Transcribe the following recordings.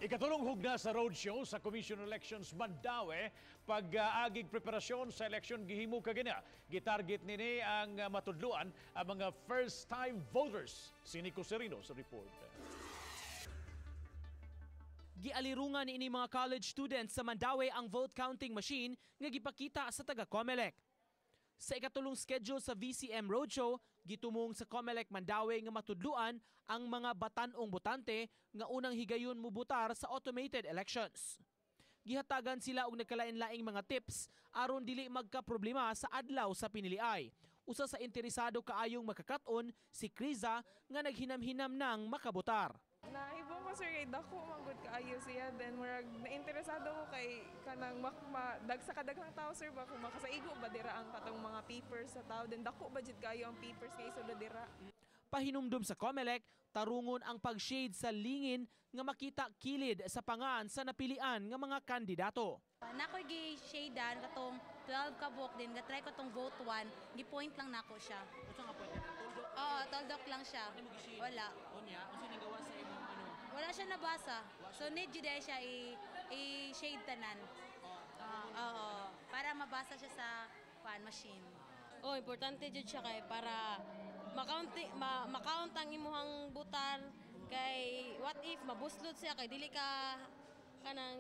Ikatulong hugna sa roadshow sa Commission Elections Mandaue, pag-agig preparasyon sa eleksyon gihimo kagina. Gitarget nini ang matudlo-an ang mga first-time voters. Si Nico Serino sa report. Gialirungan ni mga college students sa Mandaue ang vote counting machine nga gipakita sa taga COMELEC. Sa ikatulong schedule sa VCM Roadshow, gitumong sa COMELEC Mandaue nga matudlo-an ang mga batanong botante nga unang higayon mubutar sa automated elections. Gihatagan sila og nagkalain-laing mga tips aron dili magka-problema sa adlaw sa piniliay. Usa sa interesado kaayong makakaton si Kriza nga naghinam-hinam ng makabotar. Naibong ko sir kay dako manggod kaayo siya, then murag nainteresado ko kay kanang sa kadaghang tao sir ba kung makasaigo ba dira ang katong mga papers sa tao, then dako ba jud kaayo ang papers kay sulod dira. Pahinumdum sa COMELEC, tarungon ang pag-shade sa lingin nga makita kilid sa pangan sa napilian nga mga kandidato. Nako gi-shadean katong 12 ka book din, gatry ko tong vote 1, gi-point lang nako siya. Unsa nga point? Oo, toldok lang siya. Wala. Unya, unsa ni gawa sa imong ano? Wala siya nabasa. So need jud siya i-shade tanan. Oo, para mabasa siya sa machine. Oh, importante jud siya kay para ma-count ang imuhang butar kay what if mabuslot siya kay dili ka kanang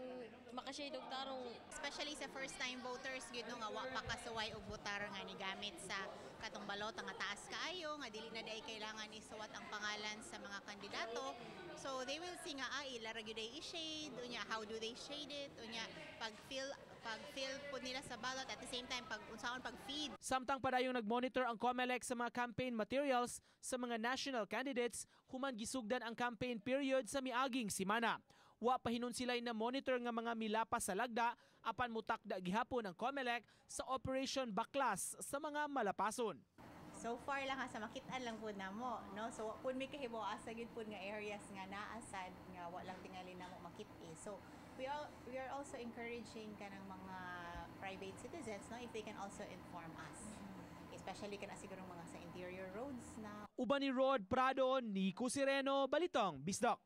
makashade og tarong, especially sa first time voters gyud nga wa pa kasuway og butar nga ni gamit sa katong balot nga taas kaayo nga dili na day kailangan isuwat ang pangalan sa mga kandidato, so they will see nga ila ra gyud i-shade unya how do they shade it unya pag fill po nila sa ballot at the same time pag unsaon pag feed. Samtang padayong nagmonitor ang COMELEC sa mga campaign materials sa mga national candidates, human gisugdan ang campaign period sa miaging simana. Wa pahinon sila na monitor nga mga milapas sa lagda apan mutakda gihapon ang COMELEC sa Operation Baklas sa mga malapason. So far lang sa makit-an lang pud namo, no? So pud mi kahibaw asa gid pud nga areas nga naasad nga wa lang tingali namo makit-i. So we are also encouraging kanang mga private citizens, no, if they can also inform us. Especially kana siguro mga sa interior roads na. Uban ni Rod Prado, Nico Sereno, Balitang Bisdak.